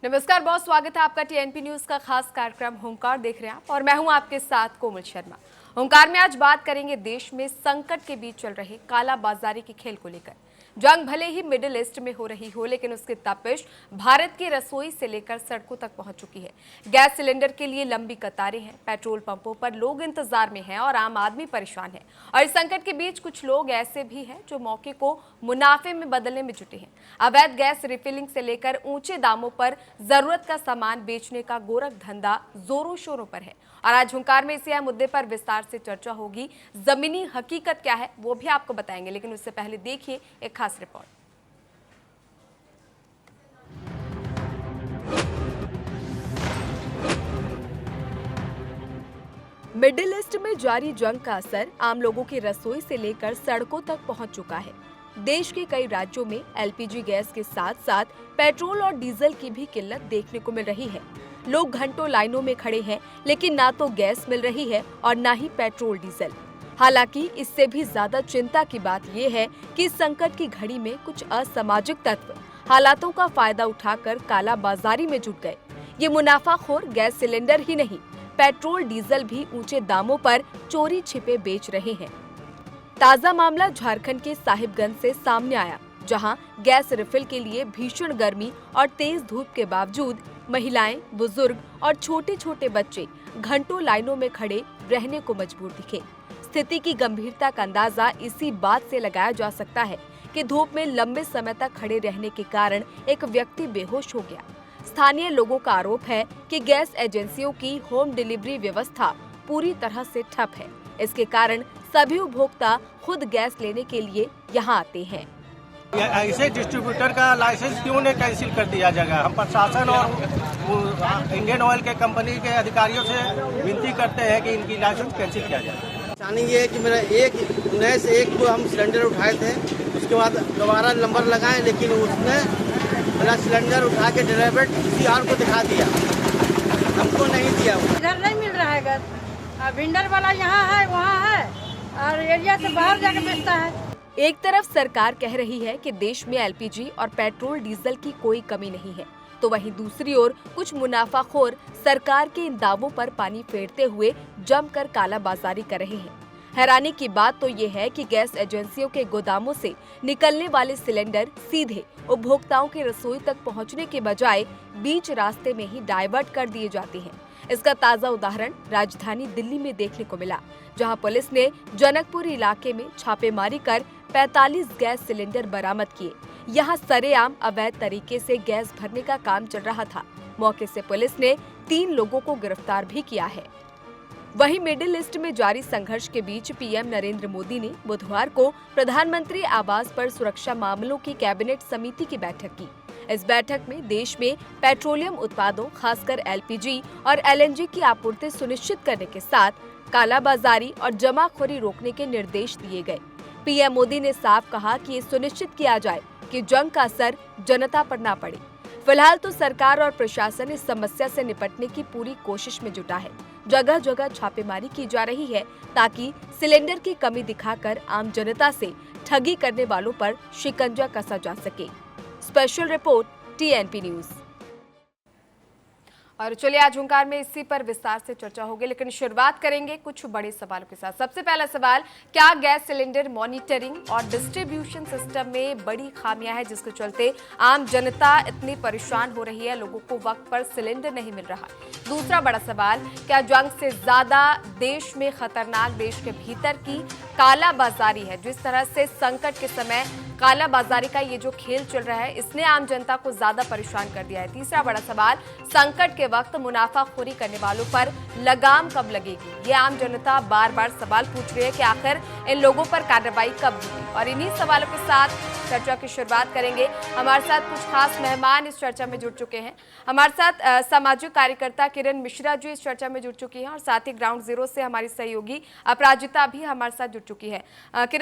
नमस्कार, बहुत स्वागत है आपका टीएनपी न्यूज का खास कार्यक्रम होमकार देख रहे हैं आप और मैं हूं आपके साथ कोमल शर्मा। होमकार में आज बात करेंगे देश में संकट के बीच चल रहे काला बाजारी के खेल को लेकर। जंग भले ही मिडिल ईस्ट में हो रही हो, लेकिन उसकी तपिश भारत की रसोई से लेकर सड़कों तक पहुंच चुकी है। गैस सिलेंडर के लिए लंबी कतारें हैं, पेट्रोल पंपों पर लोग इंतजार में हैं और आम आदमी परेशान है। और इस संकट के बीच कुछ लोग ऐसे भी हैं जो मौके को मुनाफे में बदलने में जुटे हैं। अवैध गैस रिफिलिंग से लेकर ऊंचे दामों पर जरूरत का सामान बेचने का गोरख धंधा जोरों शोरों पर है। और आज हुंकार में इसी मुद्दे पर विस्तार से चर्चा होगी। जमीनी हकीकत क्या है वो भी आपको बताएंगे, लेकिन उससे पहले देखिए एक खास रिपोर्ट। मिडिल ईस्ट में जारी जंग का असर आम लोगों की रसोई से लेकर सड़कों तक पहुंच चुका है। देश के कई राज्यों में एलपीजी गैस के साथ साथ पेट्रोल और डीजल की भी किल्लत देखने को मिल रही है। लोग घंटों लाइनों में खड़े हैं, लेकिन ना तो गैस मिल रही है और ना ही पेट्रोल डीजल। हालांकि इससे भी ज्यादा चिंता की बात यह है कि इस संकट की घड़ी में कुछ असामाजिक तत्व हालातों का फायदा उठाकर काला बाजारी में जुट गए। ये मुनाफाखोर गैस सिलेंडर ही नहीं, पेट्रोल डीजल भी ऊंचे दामों पर चोरी छिपे बेच रहे हैं। ताजा मामला झारखंड के साहिबगंज से सामने आया, जहां गैस रिफिल के लिए भीषण गर्मी और तेज धूप के बावजूद महिलाएं, बुजुर्ग और छोटे छोटे बच्चे घंटों लाइनों में खड़े रहने को मजबूर दिखे। स्थिति की गंभीरता का अंदाजा इसी बात से लगाया जा सकता है कि धूप में लंबे समय तक खड़े रहने के कारण एक व्यक्ति बेहोश हो गया। स्थानीय लोगों का आरोप है कि गैस एजेंसियों की होम डिलीवरी व्यवस्था पूरी तरह से ठप है। इसके कारण सभी उपभोक्ता खुद गैस लेने के लिए यहाँ आते हैं। ऐसे डिस्ट्रीब्यूटर का लाइसेंस क्यों नहीं कैंसिल कर दिया जाएगा? हम प्रशासन और इंडियन ऑयल के कंपनी के अधिकारियों से विनती करते हैं कि इनकी लाइसेंस कैंसिल किया जाए। परेशानी ये है कि मेरा नए से एक को हम सिलेंडर उठाए थे, उसके बाद दोबारा नंबर लगाए, लेकिन उसने मेरा सिलेंडर उठा के ड्राइवर किसी और को दिखा दिया, हमको नहीं दिया। इधर नहीं मिल रहा है गैस, वेंडर वाला यहाँ है वहाँ है और एरिया से बाहर जाकर बेचता है। एक तरफ सरकार कह रही है कि देश में एलपीजी और पेट्रोल डीजल की कोई कमी नहीं है, तो वहीं दूसरी ओर कुछ मुनाफाखोर सरकार के इन दावों पर पानी फेरते हुए जमकर कालाबाजारी कर रहे हैं। हैरानी की बात तो ये है कि गैस एजेंसियों के गोदामों से निकलने वाले सिलेंडर सीधे उपभोक्ताओं की रसोई तक पहुंचने के बजाय बीच रास्ते में ही डाइवर्ट कर दिए जाते हैं। इसका ताजा उदाहरण राजधानी दिल्ली में देखने को मिला, जहां पुलिस ने जनकपुर इलाके में छापेमारी कर 45 गैस सिलेंडर बरामद किए। यहां सरेआम अवैध तरीके से गैस भरने का काम चल रहा था। मौके से पुलिस ने 3 लोगों को गिरफ्तार भी किया है। वहीं मिडिल ईस्ट में जारी संघर्ष के बीच पीएम नरेंद्र मोदी ने बुधवार को प्रधानमंत्री आवास पर सुरक्षा मामलों की कैबिनेट समिति की बैठक की। इस बैठक में देश में पेट्रोलियम उत्पादों, खासकर एलपीजी और एलएनजी की आपूर्ति सुनिश्चित करने के साथ कालाबाजारी और जमाखोरी रोकने के निर्देश दिए गए। पीएम मोदी ने साफ कहा कि ये सुनिश्चित किया जाए कि जंग का असर जनता पर ना पड़े। फिलहाल तो सरकार और प्रशासन इस समस्या से निपटने की पूरी कोशिश में जुटा है। जगह जगह छापेमारी की जा रही है ताकि सिलेंडर की कमी दिखाकर आम जनता से ठगी करने वालों पर शिकंजा कसा जा सके। Special report TNP news. और चलिए आज हुंकार में इसी पर विस्तार से चर्चा होगी, लेकिन शुरुआत करेंगे कुछ बड़े सवालों के साथ। सबसे पहला सवाल, क्या गैस सिलेंडर मॉनिटरिंग और डिस्ट्रीब्यूशन सिस्टम में बड़ी खामियां हैं जिसके चलते आम जनता इतनी परेशान हो रही है, लोगों को वक्त पर सिलेंडर नहीं मिल रहा? दूसरा बड़ा सवाल, क्या जंग से ज्यादा देश में खतरनाक देश के भीतर की काला बाजारी है? जिस तरह से संकट के समय काला बाजारी का ये जो खेल चल रहा है, इसने आम जनता को ज्यादा परेशान कर दिया है। तीसरा बड़ा सवाल, संकट के वक्त मुनाफाखोरी करने वालों पर लगाम कब लगेगी? ये आम जनता बार बार सवाल पूछ रही है कि आखिर इन लोगों पर कार्रवाई कब होगी। और इन्हीं सवालों के साथ चर्चा की शुरुआत करेंगे। हमारे साथ कुछ खास मेहमान इस चर्चा में जुड़ चुके हैं। हमारे साथ सामाजिक कार्यकर्ता किरण मिश्रा जी इस चर्चा में जुड़ चुकी हैं और साथ ही ग्राउंड जीरो से हमारी सहयोगी अपराजिता भी हमारे साथ जुड़ चुकी है।